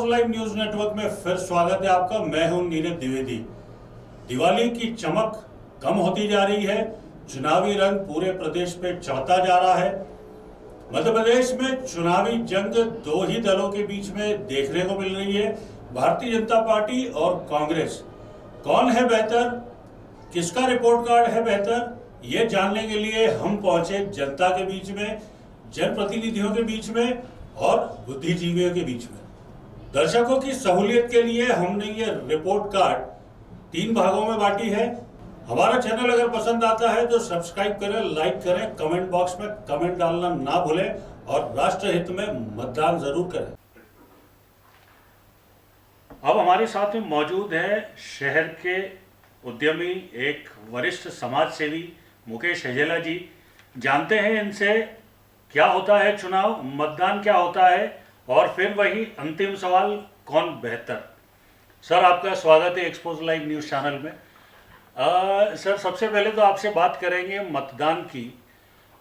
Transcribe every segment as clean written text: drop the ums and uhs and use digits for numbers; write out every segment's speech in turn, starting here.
Expose live news network में फिर स्वागत है आपका। मैं हूं नीरज द्विवेदी। दिवाली की चमक कम होती जा रही है, चुनावी रंग पूरे प्रदेश पे चढ़ता जा रहा है। मध्य प्रदेश में चुनावी जंग दो ही दलों के बीच में देखने को मिल रही है, भारतीय जनता पार्टी और कांग्रेस। कौन है बेहतर, किसका रिपोर्ट कार्ड है बेहतर, ये जानने के लिए हम पहुंचे जनता के बीच में, जनप्रतिनिधियों के बीच में और बुद्धिजीवियों के बीच में। दर्शकों की सहूलियत के लिए हमने ये रिपोर्ट कार्ड 3 भागों में बांटी है। हमारा चैनल अगर पसंद आता है तो सब्सक्राइब करें, लाइक करें, कमेंट बॉक्स में कमेंट डालना ना भूलें और राष्ट्र हित में मतदान जरूर करें। अब हमारे साथ में मौजूद है शहर के उद्यमी, एक वरिष्ठ समाज सेवी मुकेश हजेला जी। जानते हैं इनसे क्या होता है चुनाव, मतदान क्या होता है, और फिर वही अंतिम सवाल, कौन बेहतर। सर, आपका स्वागत है एक्सपोज लाइव न्यूज़ चैनल में। सर, सबसे पहले तो आपसे बात करेंगे मतदान की।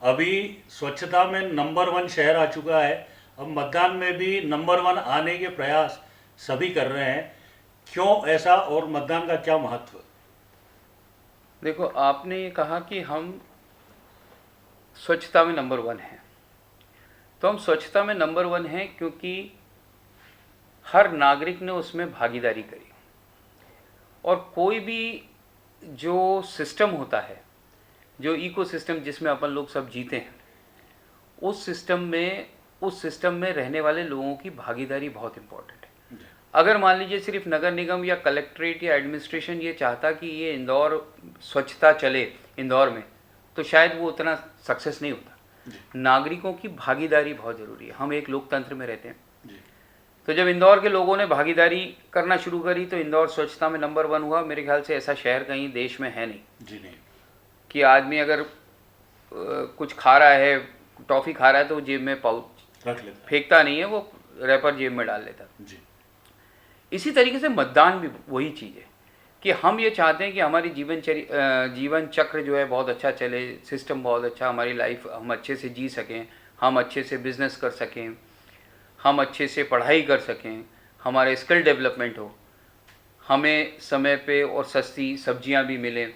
अभी स्वच्छता में नंबर 1 शहर आ चुका है, अब मतदान में भी नंबर 1 आने के प्रयास सभी कर रहे हैं। क्यों ऐसा, और मतदान का क्या महत्व? देखो, आपने ये कहा कि हम स्वच्छता में नंबर 1 हैं, तो हम स्वच्छता में नंबर 1 हैं क्योंकि हर नागरिक ने उसमें भागीदारी करी। और कोई भी जो सिस्टम होता है, जो इकोसिस्टम जिसमें अपन लोग सब जीते हैं, उस सिस्टम में रहने वाले लोगों की भागीदारी बहुत इम्पोर्टेंट है। अगर मान लीजिए सिर्फ नगर निगम या कलेक्ट्रेट या एडमिनिस्ट्रेशन ये चाहता कि ये इंदौर स्वच्छता चले इंदौर में, तो शायद वो उतना सक्सेस नहीं होता। नागरिकों की भागीदारी बहुत ज़रूरी है। हम एक लोकतंत्र में रहते हैं, तो जब इंदौर के लोगों ने भागीदारी करना शुरू करी तो इंदौर स्वच्छता में नंबर 1 हुआ। मेरे ख्याल से ऐसा शहर कहीं देश में है नहीं कि आदमी अगर कुछ खा रहा है, टॉफ़ी खा रहा है, तो जेब में पाउच रख लेता, फेंकता नहीं है, वो रैपर जेब में डाल लेता। इसी तरीके से मतदान भी वही चीज़ है कि हम ये चाहते हैं कि हमारी जीवन चक्र जो है बहुत अच्छा चले, सिस्टम बहुत अच्छा, हमारी लाइफ हम अच्छे से जी सकें, हम अच्छे से बिजनेस कर सकें, हम अच्छे से पढ़ाई कर सकें, हमारे स्किल डेवलपमेंट हो, हमें समय पे और सस्ती सब्जियां भी मिलें।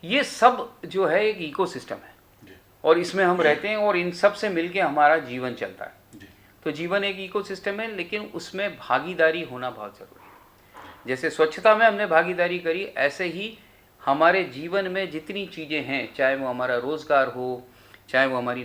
ये सब जो है एक इकोसिस्टम है और इसमें हम रहते हैं और इन सब से मिलके हमारा जीवन चलता है। तो जीवन एक इकोसिस्टम है, लेकिन उसमें भागीदारी होना बहुत ज़रूरी है। जैसे स्वच्छता में हमने भागीदारी करी, ऐसे ही हमारे जीवन में जितनी चीज़ें हैं, चाहे वो हमारा रोज़गार हो, चाहे वो हमारी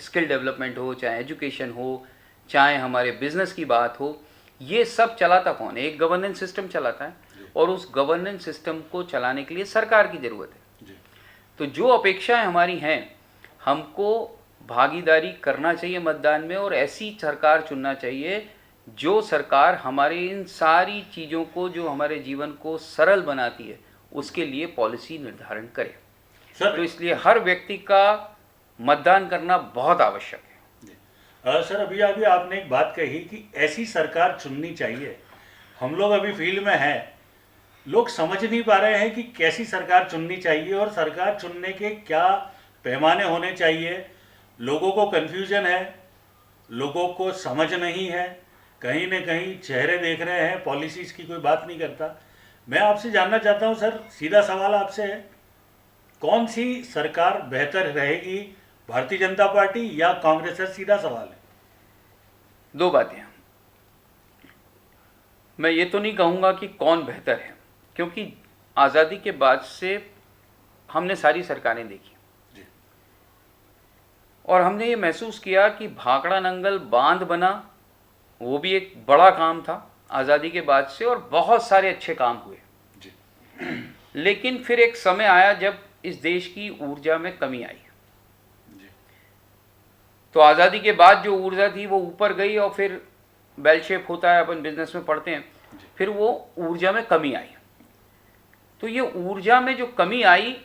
स्किल डेवलपमेंट हो, चाहे एजुकेशन हो, चाहे हमारे बिजनेस की बात हो, ये सब चलाता कौन है? एक गवर्नेंस सिस्टम चलाता है, और उस गवर्नेंस सिस्टम को चलाने के लिए सरकार की ज़रूरत है। तो जो अपेक्षाएं हमारी हैं, हमको भागीदारी करना चाहिए मतदान में, और ऐसी सरकार चुनना चाहिए जो सरकार हमारे इन सारी चीज़ों को, जो हमारे जीवन को सरल बनाती है, उसके लिए पॉलिसी निर्धारण करे। तो इसलिए हर व्यक्ति का मतदान करना बहुत आवश्यक है। सर, अभी आपने एक बात कही कि ऐसी सरकार चुननी चाहिए। हम लोग अभी फील्ड में हैं, लोग समझ नहीं पा रहे हैं कि कैसी सरकार चुननी चाहिए और सरकार चुनने के क्या पैमाने होने चाहिए। लोगों को कन्फ्यूजन है, लोगों को समझ नहीं है, कहीं न कहीं चेहरे देख रहे हैं, पॉलिसीज की कोई बात नहीं करता। मैं आपसे जानना चाहता हूं सर, सीधा सवाल आपसे है, कौन सी सरकार बेहतर रहेगी, भारतीय जनता पार्टी या कांग्रेस? है सीधा सवाल है। 2 बातें। मैं ये तो नहीं कहूँगा कि कौन बेहतर है, क्योंकि आज़ादी के बाद से हमने सारी सरकारें देखी और हमने ये महसूस किया कि भाखड़ा नंगल बांध बना, वो भी एक बड़ा काम था आज़ादी के बाद से, और बहुत सारे अच्छे काम हुए। लेकिन फिर एक समय आया जब इस देश की ऊर्जा में कमी आई, तो आज़ादी के बाद जो ऊर्जा थी वो ऊपर गई, और फिर बेल शेप होता है, अपन बिजनेस में पढ़ते हैं, फिर वो ऊर्जा में कमी आई। तो ये ऊर्जा में जो कमी आई,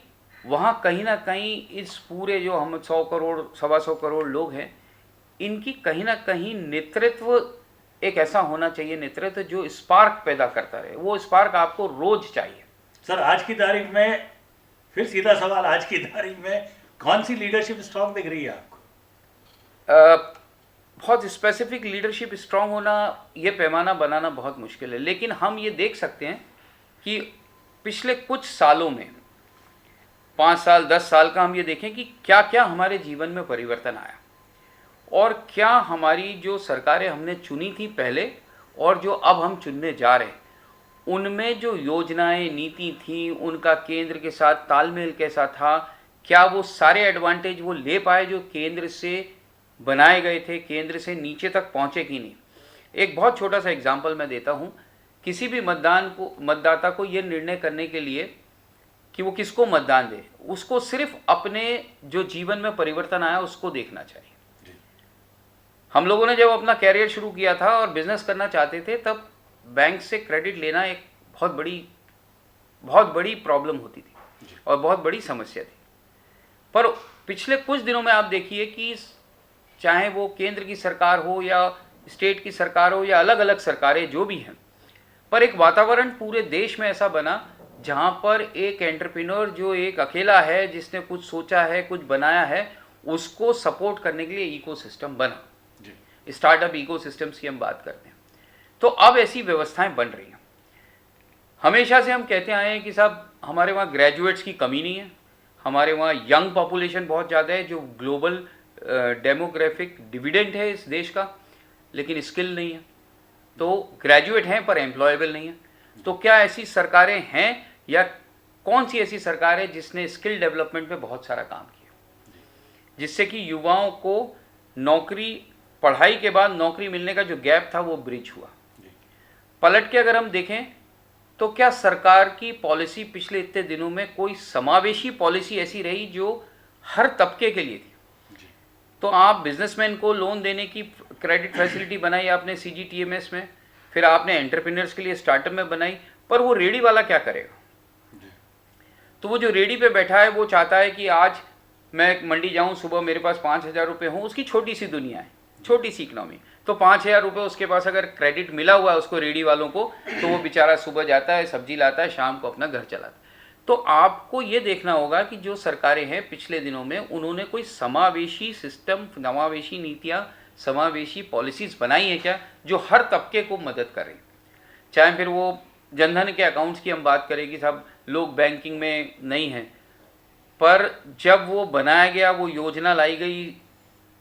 वहाँ कहीं ना कहीं इस पूरे जो हम 100 करोड़ 125 करोड़ लोग हैं, इनकी कहीं ना कहीं नेतृत्व एक ऐसा होना चाहिए, नेतृत्व जो स्पार्क पैदा करता रहे। वो स्पार्क आपको रोज चाहिए। सर, आज की तारीख में, फिर सीधा सवाल, आज की तारीख में कौन सी लीडरशिप स्ट्रॉन्ग दिख रही है आपको? बहुत स्पेसिफिक लीडरशिप स्ट्रांग होना, ये पैमाना बनाना बहुत मुश्किल है। लेकिन हम ये देख सकते हैं कि पिछले कुछ सालों में, 5 साल 10 साल का हम ये देखें कि क्या क्या हमारे जीवन में परिवर्तन आया, और क्या हमारी जो सरकारें हमने चुनी थी पहले और जो अब हम चुनने जा रहे हैं, उनमें जो योजनाएं नीति थी उनका केंद्र के साथ तालमेल कैसा था, क्या वो सारे एडवांटेज वो ले पाए जो केंद्र से बनाए गए थे, केंद्र से नीचे तक पहुंचे कि नहीं। एक बहुत छोटा सा एग्जांपल मैं देता हूं। किसी भी मतदाता को ये निर्णय करने के लिए कि वो किसको मतदान दे, उसको सिर्फ अपने जो जीवन में परिवर्तन आया उसको देखना चाहिए। हम लोगों ने जब अपना कैरियर शुरू किया था और बिजनेस करना चाहते थे, तब बैंक से क्रेडिट लेना एक बहुत बड़ी प्रॉब्लम होती थी और बहुत बड़ी समस्या थी। पर पिछले कुछ दिनों में आप देखिए कि चाहे वो केंद्र की सरकार हो या स्टेट की सरकार हो या अलग अलग सरकारें जो भी हैं, पर एक वातावरण पूरे देश में ऐसा बना जहां पर एक एंटरप्रेन्योर जो एक अकेला है, जिसने कुछ सोचा है, कुछ बनाया है, उसको सपोर्ट करने के लिए इकोसिस्टम बना। स्टार्टअप इकोसिस्टम्स की हम बात करते हैं, तो अब ऐसी व्यवस्थाएं बन रही हैं। हमेशा से हम कहते आए हैं कि साहब हमारे वहाँ ग्रेजुएट्स की कमी नहीं है, हमारे वहाँ यंग पॉपुलेशन बहुत ज़्यादा है, जो ग्लोबल डेमोग्राफिक डिविडेंड है इस देश का, लेकिन स्किल नहीं है। तो ग्रेजुएट हैं पर एम्प्लॉयबल नहीं है। तो क्या ऐसी सरकारें हैं या कौन सी ऐसी सरकार है जिसने स्किल डेवलपमेंट पे बहुत सारा काम किया, जिससे कि युवाओं को नौकरी, पढ़ाई के बाद नौकरी मिलने का जो गैप था वो ब्रिज हुआ। पलट के अगर हम देखें तो क्या सरकार की पॉलिसी पिछले इतने दिनों में कोई समावेशी पॉलिसी ऐसी रही जो हर तबके के लिए थी? तो आप बिजनेसमैन को लोन देने की क्रेडिट फैसिलिटी बनाई आपने CGTMS में, फिर आपने एंटरप्रेन्योर्स के लिए स्टार्टअप में बनाई, पर वो रेडी वाला क्या करेगा? तो वो जो रेडी पे बैठा है वो चाहता है कि आज मैं मंडी जाऊं, सुबह मेरे पास 5,000 रुपये हों, उसकी छोटी सी दुनिया है, छोटी सी इकोनॉमी। तो 5,000 रुपये उसके पास अगर क्रेडिट मिला हुआ है उसको रेडी वालों को, तो वो बेचारा सुबह जाता है, सब्जी लाता है, शाम को अपना घर चलाता है। तो आपको ये देखना होगा कि जो सरकारें हैं पिछले दिनों में, उन्होंने कोई समावेशी सिस्टम, समावेशी नीतियाँ, समावेशी पॉलिसीज़ बनाई हैं क्या जो हर तबके को मदद करें। चाहे फिर वो जनधन के अकाउंट्स की हम बात करें कि साहब लोग बैंकिंग में नहीं हैं, पर जब वो बनाया गया, वो योजना लाई गई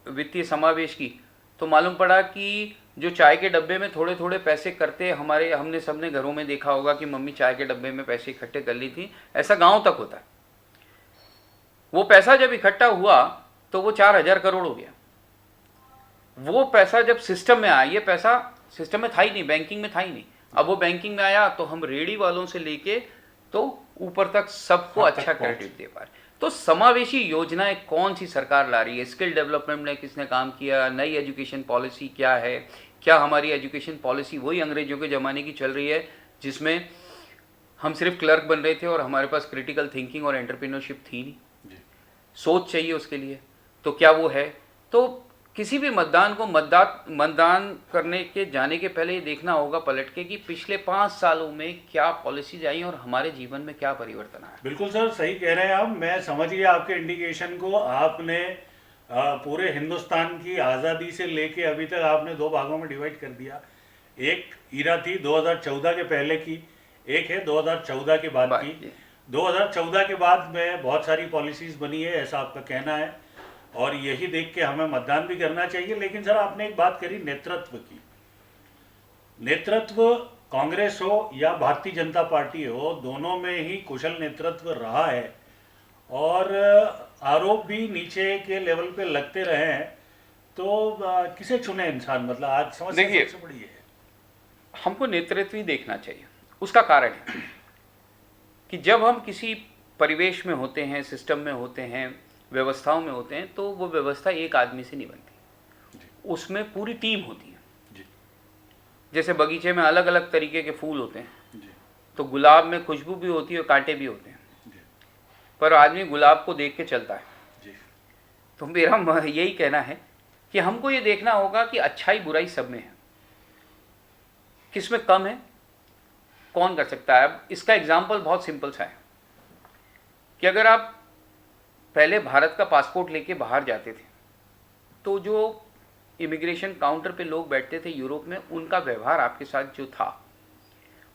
वित्तीय समावेश की, तो मालूम पड़ा कि जो चाय के डब्बे में थोड़े थोड़े पैसे करते, हमने सबने घरों में देखा होगा कि मम्मी चाय के डब्बे में पैसे इकट्ठे कर ली थी, ऐसा गांव तक होता है। वो पैसा जब इकट्ठा हुआ तो वो 4,000 करोड़ हो गया। वो पैसा जब सिस्टम में आया, ये पैसा सिस्टम में था ही नहीं, बैंकिंग में था ही नहीं, अब वो बैंकिंग में आया तो हम रेडी वालों से लेके तो ऊपर तक सबको अच्छा क्रेडिट दे पाए। तो समावेशी योजनाएं कौन सी सरकार ला रही है, स्किल डेवलपमेंट में किसने काम किया, नई एजुकेशन पॉलिसी क्या है, क्या हमारी एजुकेशन पॉलिसी वही अंग्रेजों के ज़माने की चल रही है जिसमें हम सिर्फ क्लर्क बन रहे थे और हमारे पास क्रिटिकल थिंकिंग और एंटरप्रेन्योरशिप थी नहीं, सोच चाहिए उसके लिए, तो क्या वो है? तो किसी भी मतदान करने के जाने के पहले ये देखना होगा पलट के कि पिछले 5 सालों में क्या पॉलिसीज आई और हमारे जीवन में क्या परिवर्तन आया। बिल्कुल सर, सही कह रहे हैं आप। मैं समझ गया आपके इंडिकेशन को। आपने पूरे हिंदुस्तान की आज़ादी से लेके अभी तक आपने 2 भागों में डिवाइड कर दिया। एक ईरा थी 2014 के पहले की, एक है 2014 के बाद की। 2014 के बाद में बहुत सारी पॉलिसीज बनी है, ऐसा आपका कहना है, और यही देख के हमें मतदान भी करना चाहिए। लेकिन सर आपने एक बात करी नेतृत्व की। नेतृत्व कांग्रेस हो या भारतीय जनता पार्टी हो, दोनों में ही कुशल नेतृत्व रहा है और आरोप भी नीचे के लेवल पे लगते रहे हैं। तो किसे चुने इंसान? मतलब आज समस्या सबसे बड़ी है, हमको नेतृत्व ही देखना चाहिए। उसका कारण है कि जब हम किसी परिवेश में होते हैं, सिस्टम में होते हैं, व्यवस्थाओं में होते हैं, तो वो व्यवस्था एक आदमी से नहीं बनती, उसमें पूरी टीम होती है। जैसे बगीचे में अलग अलग तरीके के फूल होते हैं, तो गुलाब में खुशबू भी होती है और कांटे भी होते हैं, पर आदमी गुलाब को देख के चलता है। तो मेरा यही कहना है कि हमको ये देखना होगा कि अच्छाई बुराई सब में है, किसमें कम है, कौन कर सकता है। अब इसका एग्जाम्पल बहुत सिंपल सा है कि अगर आप पहले भारत का पासपोर्ट लेके बाहर जाते थे, तो जो इमिग्रेशन काउंटर पे लोग बैठते थे यूरोप में, उनका व्यवहार आपके साथ जो था,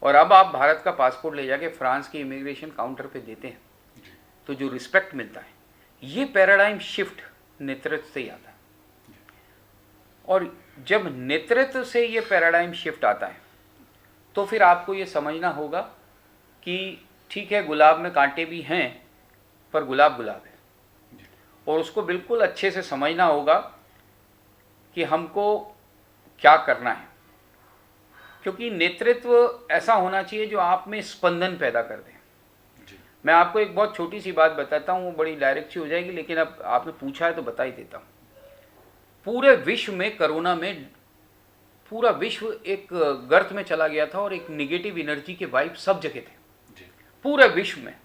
और अब आप भारत का पासपोर्ट ले जाके फ्रांस के इमिग्रेशन काउंटर पे देते हैं तो जो रिस्पेक्ट मिलता है, ये पैराडाइम शिफ्ट नेतृत्व से ही आता है। और जब नेतृत्व से ये पैराडाइम शिफ्ट आता है तो फिर आपको ये समझना होगा कि ठीक है, गुलाब में कांटे भी हैं पर गुलाब गुलाब है, और उसको बिल्कुल अच्छे से समझना होगा कि हमको क्या करना है, क्योंकि नेतृत्व ऐसा होना चाहिए जो आप में स्पंदन पैदा कर दे। मैं आपको एक बहुत छोटी सी बात बताता हूँ, वो बड़ी डायरेक्ट सी हो जाएगी, लेकिन अब आपने पूछा है तो बता ही देता हूँ। पूरे विश्व में कोरोना में पूरा विश्व एक गर्त में चला गया था और एक नेगेटिव एनर्जी के वाइब सब जगह थे। पूरे विश्व में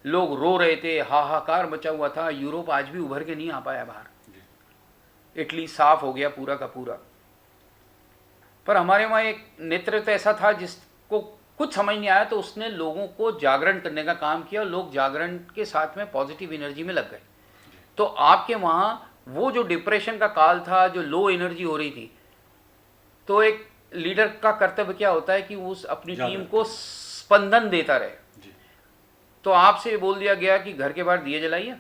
लोग रो रहे थे, हाहाकार मचा हुआ था। यूरोप आज भी उभर के नहीं आ पाया बाहर। इटली साफ हो गया पूरा का पूरा। पर हमारे वहाँ एक नेतृत्व ऐसा था जिसको कुछ समझ नहीं आया, तो उसने लोगों को जागरण करने का काम किया। लोग जागरण के साथ में पॉजिटिव एनर्जी में लग गए। तो आपके वहाँ वो जो डिप्रेशन का काल था, जो लो एनर्जी हो रही थी, तो एक लीडर का कर्तव्य क्या होता है कि उस अपनी टीम को स्पंदन देता रहे। तो आपसे बोल दिया गया कि घर के बाहर दिए जलाइए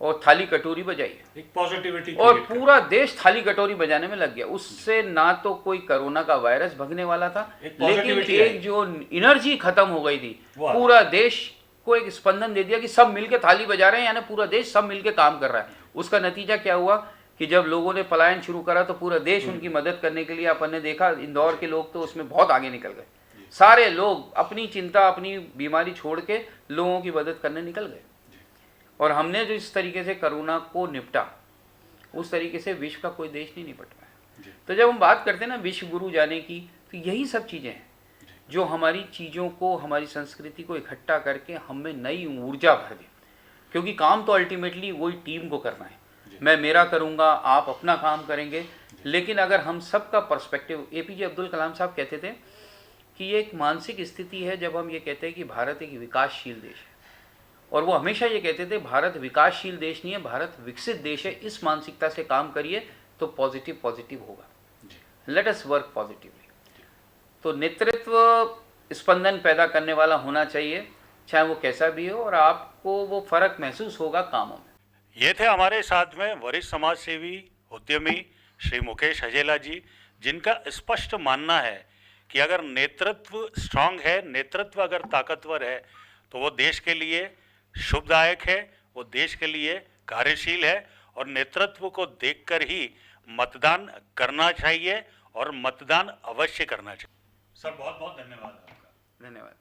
और थाली कटोरी बजाइए, एक पॉजिटिविटी, और पूरा देश थाली कटोरी बजाने में लग गया। उससे ना तो कोई कोरोना का वायरस भगने वाला था, लेकिन एक जो एनर्जी खत्म हो गई थी, पूरा देश को एक स्पंदन दे दिया कि सब मिलके थाली बजा रहे हैं, यानी पूरा देश सब मिलके काम कर रहा है। उसका नतीजा क्या हुआ कि जब लोगों ने पलायन शुरू करा तो पूरा देश उनकी मदद करने के लिए, अपन ने देखा इंदौर के लोग तो उसमें बहुत आगे निकल गए। सारे लोग अपनी चिंता, अपनी बीमारी छोड़ के लोगों की मदद करने निकल गए। और हमने जो इस तरीके से कोरोना को निपटा, उस तरीके से विश्व का कोई देश नहीं निपट पाया। तो जब हम बात करते हैं ना विश्व गुरु जाने की, तो यही सब चीज़ें हैं जो हमारी चीज़ों को, हमारी संस्कृति को इकट्ठा करके हमें नई ऊर्जा भर दे। क्योंकि काम तो अल्टीमेटली वही टीम को करना है। मैं मेरा करूँगा, आप अपना काम करेंगे, लेकिन अगर हम सबका पर्सपेक्टिव, एपीजे अब्दुल कलाम साहब कहते थे कि ये एक मानसिक स्थिति है जब हम ये कहते हैं कि भारत एक विकासशील देश है। और वो हमेशा ये कहते थे भारत विकासशील देश नहीं है, भारत विकसित देश है। इस मानसिकता से काम करिए तो पॉजिटिव होगा। Let us work positively. तो नेतृत्व स्पंदन पैदा करने वाला होना चाहिए, चाहे वो कैसा भी हो, और आपको वो फर्क महसूस होगा कामों में। ये थे हमारे साथ में वरिष्ठ समाज सेवी, उद्यमी श्री मुकेश हजेला जी, जिनका स्पष्ट मानना है कि अगर नेतृत्व स्ट्रांग है, नेतृत्व अगर ताकतवर है, तो वो देश के लिए शुभदायक है, वो देश के लिए कार्यशील है, और नेतृत्व को देखकर ही मतदान करना चाहिए, और मतदान अवश्य करना चाहिए। सर बहुत बहुत धन्यवाद आपका। धन्यवाद।